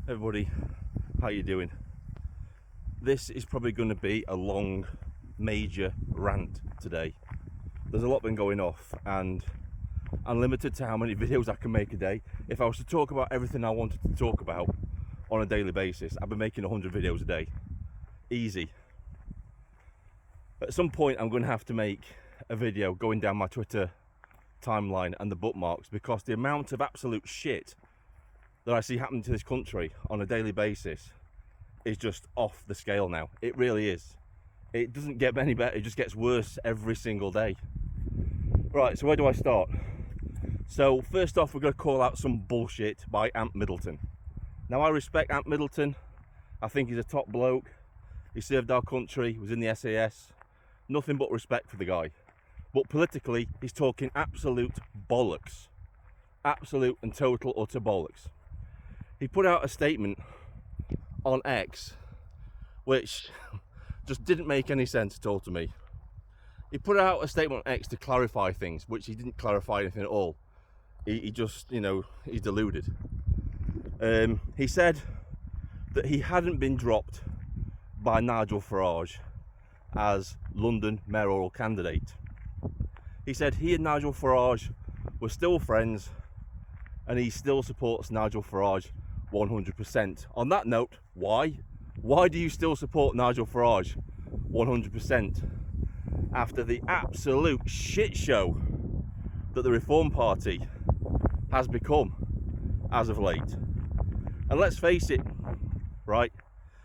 Everybody, how you doing? This is probably going to be a long, major rant today. There's a lot been going off and I'm limited to how many videos I can make a day. If I was to talk about everything I wanted to talk about on a daily basis, I'd be making 100 videos a day. Easy. At some point I'm going to have to make a video going down my Twitter timeline and the bookmarks, because the amount of absolute shit that I see happening to this country on a daily basis is just off the scale now. It really is. It doesn't get any better, it just gets worse every single day. Right, so where do I start? So first off, we're going to call out some bullshit by Ant Middleton. Now, I respect Ant Middleton. I think he's a top bloke. He served our country, he was in the SAS. Nothing but respect for the guy. But politically, he's talking absolute bollocks. Absolute and total utter bollocks. He put out a statement on X which just didn't make any sense at all to me. He put out a statement on X to clarify things, which he didn't clarify anything at all. He just, he's deluded. He said that he hadn't been dropped by Nigel Farage as London mayoral candidate. He said he and Nigel Farage were still friends and he still supports Nigel Farage 100%. On that note, why? Why do you still support Nigel Farage 100% after the absolute shit show that the Reform Party has become as of late? And let's face it, right?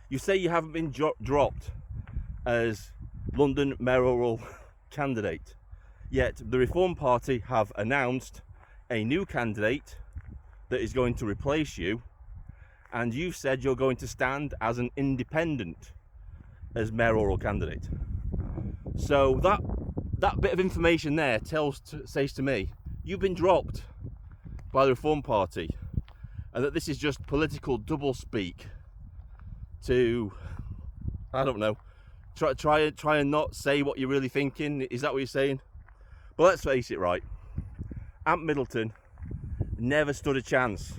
You say you haven't been dropped as London mayoral candidate, yet the Reform Party have announced a new candidate that is going to replace you, and you've said you're going to stand as an independent as mayoral candidate. So that bit of information there says to me, you've been dropped by the Reform Party, and that this is just political doublespeak to, I don't know, try and not say what you're really thinking. Is that what you're saying? But let's face it, right? Ant Middleton never stood a chance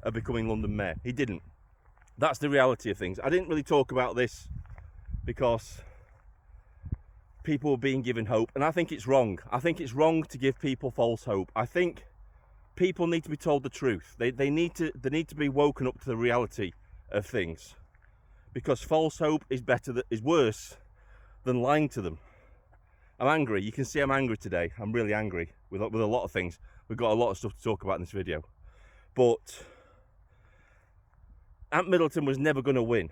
of becoming London mayor. He didn't. That's the reality of things. I didn't really talk about this because people were being given hope, and I think it's wrong. I think it's wrong to give people false hope. I think people need to be told the truth. They need to be woken up to the reality of things, because false hope is worse than lying to them. I'm angry. You can see I'm angry today. I'm really angry with a lot of things. We've got a lot of stuff to talk about in this video. But Ant Middleton was never going to win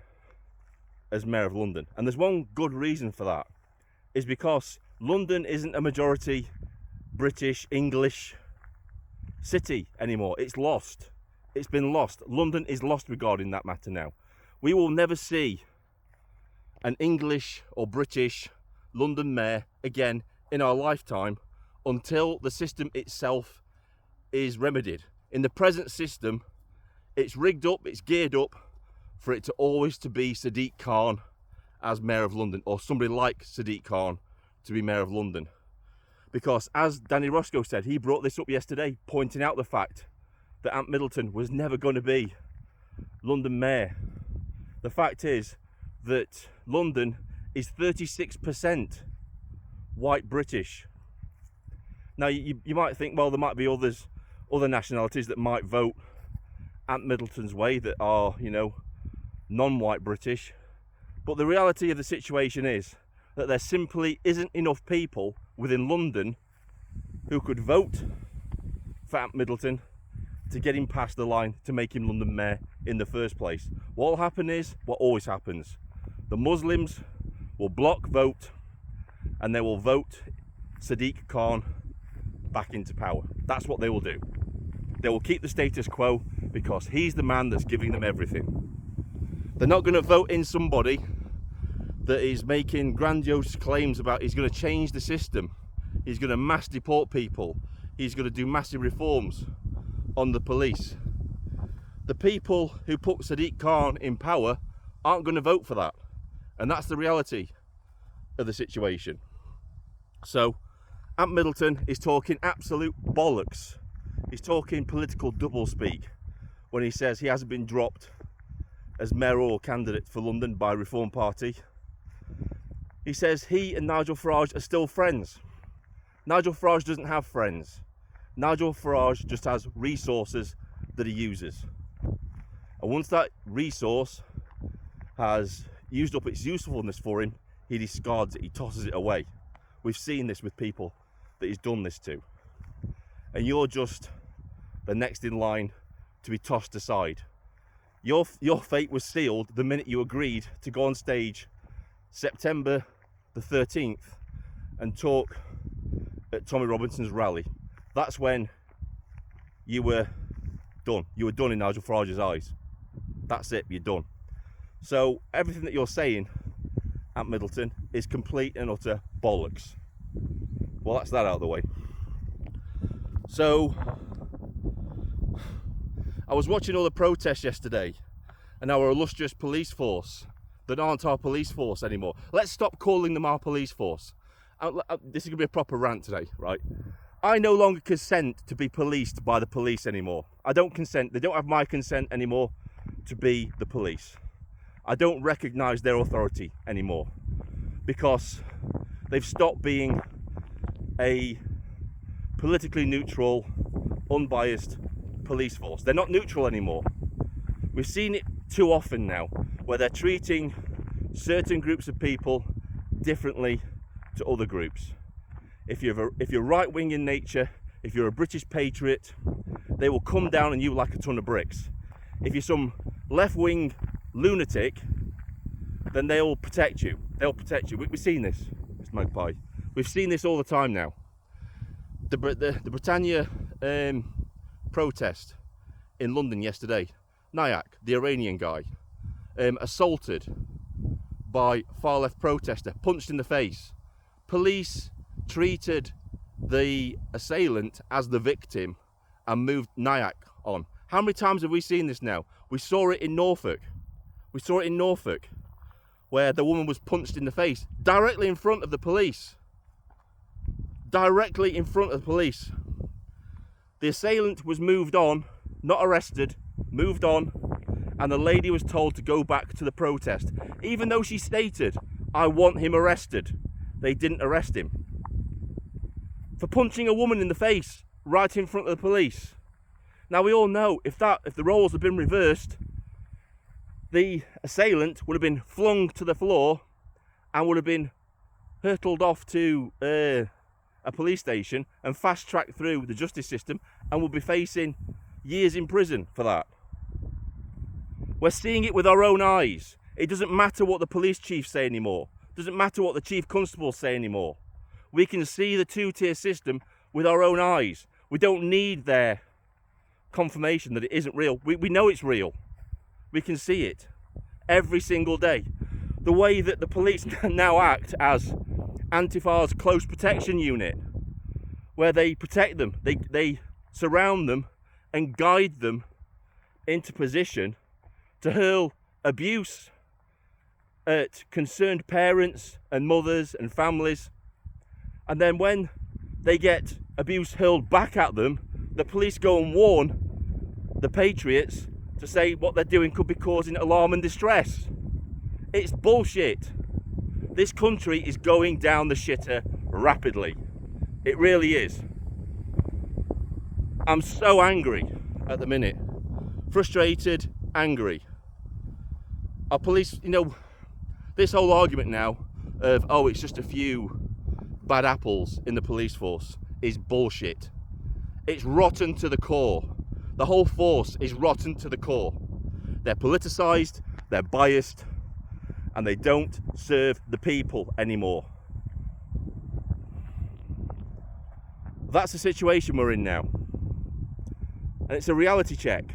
as Mayor of London. And there's one good reason for that. Is because London isn't a majority British, English city anymore. It's lost. It's been lost. London is lost regarding that matter now. We will never see an English or British London mayor again in our lifetime until the system itself is remedied. In the present system, it's rigged up, it's geared up for it to always to be Sadiq Khan as Mayor of London, or somebody like Sadiq Khan to be Mayor of London. Because as Danny Roscoe said, he brought this up yesterday, pointing out the fact that Ant Middleton was never going to be London Mayor. The fact is that London is 36% white British. Now you might think, well, there might be other nationalities that might vote Ant Middleton's way that are, non-white British. But the reality of the situation is that there simply isn't enough people within London who could vote for Ant Middleton to get him past the line to make him London Mayor in the first place. What will happen is what always happens. The Muslims will block vote and they will vote Sadiq Khan back into power. That's what they will do. They will keep the status quo because he's the man that's giving them everything. They're not going to vote in somebody that is making grandiose claims about he's going to change the system, he's going to mass deport people, he's going to do massive reforms on the police. The people who put Sadiq Khan in power aren't going to vote for that, and that's the reality of the situation. So Ant Middleton is talking absolute bollocks. He's talking political doublespeak. when he says he hasn't been dropped as mayoral candidate for London by Reform Party. He says he and Nigel Farage are still friends. Nigel Farage doesn't have friends. Nigel Farage just has resources that he uses. And once that resource has used up its usefulness for him, he discards it, he tosses it away. We've seen this with people that he's done this to. And you're just the next in line to be tossed aside. Your fate was sealed the minute you agreed to go on stage September the 13th and talk at Tommy Robinson's rally. That's when you were done. You were done in Nigel Farage's eyes. That's it, you're done. So everything that you're saying at Middleton is complete and utter bollocks. Well, that's that out of the way. So I was watching all the protests yesterday and our illustrious police force that aren't our police force anymore. Let's stop calling them our police force. This is going to be a proper rant today, right? I no longer consent to be policed by the police anymore. I don't consent. They don't have my consent anymore to be the police. I don't recognise their authority anymore because they've stopped being a politically neutral, unbiased police force. They're not neutral anymore. We've seen it too often now where they're treating certain groups of people differently to other groups. If you're right-wing in nature, if you're a British patriot, they will come down on you like a ton of bricks. If you're some left-wing lunatic, then they'll protect you. They'll protect you. We've seen this, Mr. Magpie. We've seen this all the time now. The Britannia protest in London yesterday. Nayak, the Iranian guy, assaulted by far-left protester, punched in the face. Police treated the assailant as the victim and moved Nayak on. How many times have we seen this now? We saw it in Norfolk. We saw it in Norfolk, where the woman was punched in the face, directly in front of the police. Directly in front of the police. The assailant was moved on, not arrested, moved on, and the lady was told to go back to the protest. Even though she stated, I want him arrested, they didn't arrest him. For punching a woman in the face, right in front of the police. Now we all know, if the roles had been reversed, the assailant would have been flung to the floor and would have been hurtled off to a police station and fast-tracked through the justice system and would be facing years in prison for that. We're seeing it with our own eyes. It doesn't matter what the police chiefs say anymore. It doesn't matter what the chief constables say anymore. We can see the two-tier system with our own eyes. We don't need their confirmation that it isn't real. We know it's real. We can see it every single day. The way that the police now act as Antifa's close protection unit, where they protect them, they surround them and guide them into position to hurl abuse at concerned parents and mothers and families. And then when they get abuse hurled back at them, the police go and warn the patriots to say what they're doing could be causing alarm and distress. It's bullshit. This country is going down the shitter rapidly. It really is. I'm so angry at the minute. Frustrated, angry. Our police, this whole argument now of, oh, it's just a few bad apples in the police force is bullshit. It's rotten to the core. The whole force is rotten to the core. They're politicised, they're biased, and they don't serve the people anymore. That's the situation we're in now. And it's a reality check.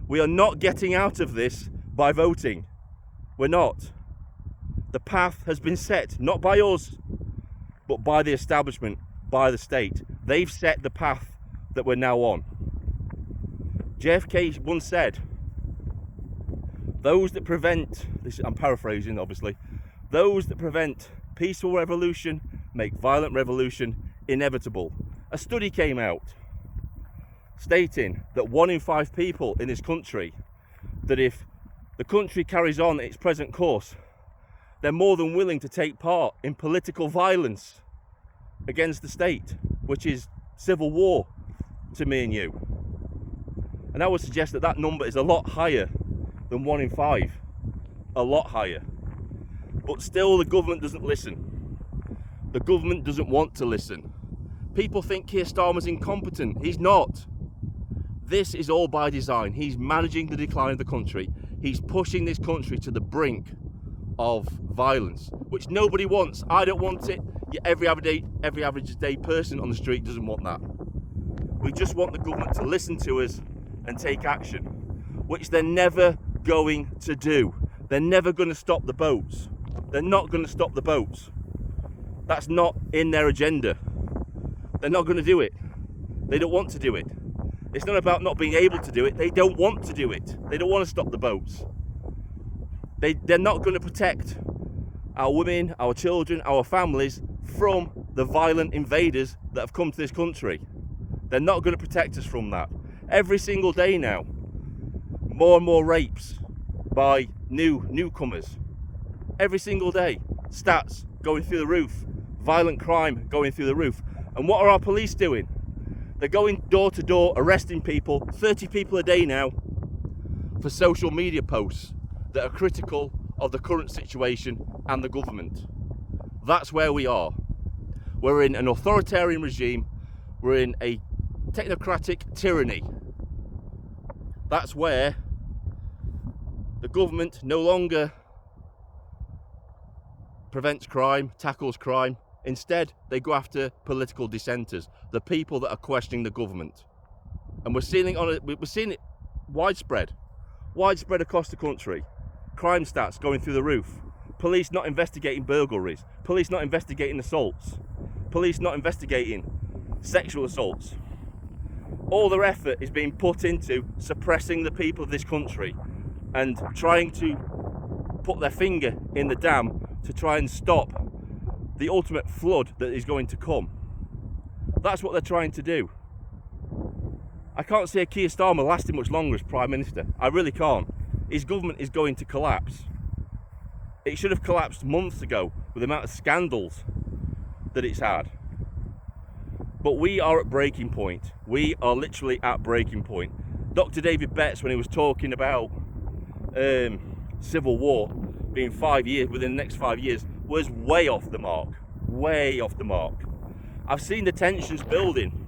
We are not getting out of this by voting. We're not. The path has been set, not by us, but by the establishment, by the state. They've set the path that we're now on. JFK once said, those that prevent, this I'm paraphrasing obviously, those that prevent peaceful revolution make violent revolution inevitable. A study came out stating that 1 in 5 people in this country, that if the country carries on its present course, they're more than willing to take part in political violence against the state, which is civil war to me and you. And I would suggest that that number is a lot higher than 1 in 5, a lot higher. But still the government doesn't listen. The government doesn't want to listen. People think Keir Starmer's incompetent. He's not. This is all by design. He's managing the decline of the country. He's pushing this country to the brink of violence, which nobody wants. I don't want it. Every average day person on the street doesn't want that. We just want the government to listen to us and take action, which they're never going to do. They're never going to stop the boats. They're not going to stop the boats. That's not in their agenda. They're not going to do it. They don't want to do it. It's not about not being able to do it. They don't want to do it. They don't want to stop the boats. They're not going to protect our women, our children, our families from the violent invaders that have come to this country. They're not going to protect us from that. Every single day now, more and more rapes by newcomers. Every single day, stats going through the roof, violent crime going through the roof. And what are our police doing? They're going door to door, arresting people, 30 people a day now, for social media posts that are critical of the current situation and the government. That's where we are. We're in an authoritarian regime. We're in a technocratic tyranny. That's where the government no longer prevents crime, tackles crime. Instead, they go after political dissenters, the people that are questioning the government. And we're seeing it widespread across the country. Crime stats going through the roof. Police not investigating burglaries. Police not investigating assaults. Police not investigating sexual assaults. All their effort is being put into suppressing the people of this country and trying to put their finger in the dam to try and stop the ultimate flood that is going to come. That's what they're trying to do. I can't see a Keir Starmer lasting much longer as Prime Minister. I really can't. His government is going to collapse. It should have collapsed months ago with the amount of scandals that it's had. But we are at breaking point. We are literally at breaking point. Dr. David Betts, when he was talking about civil war being 5 years, within the next 5 years, was way off the mark. Way off the mark. I've seen the tensions building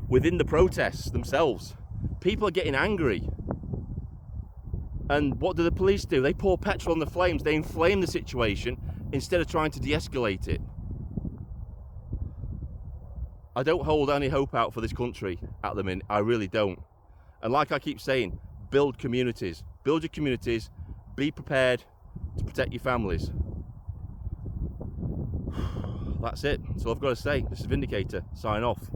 within the protests themselves. People are getting angry. And what do the police do? They pour petrol on the flames. They inflame the situation instead of trying to de-escalate it. I don't hold any hope out for this country at the minute. I really don't. And like I keep saying, build communities. Build your communities. Be prepared to protect your families. That's it. That's all I've got to say. This is Vindicator. Sign off.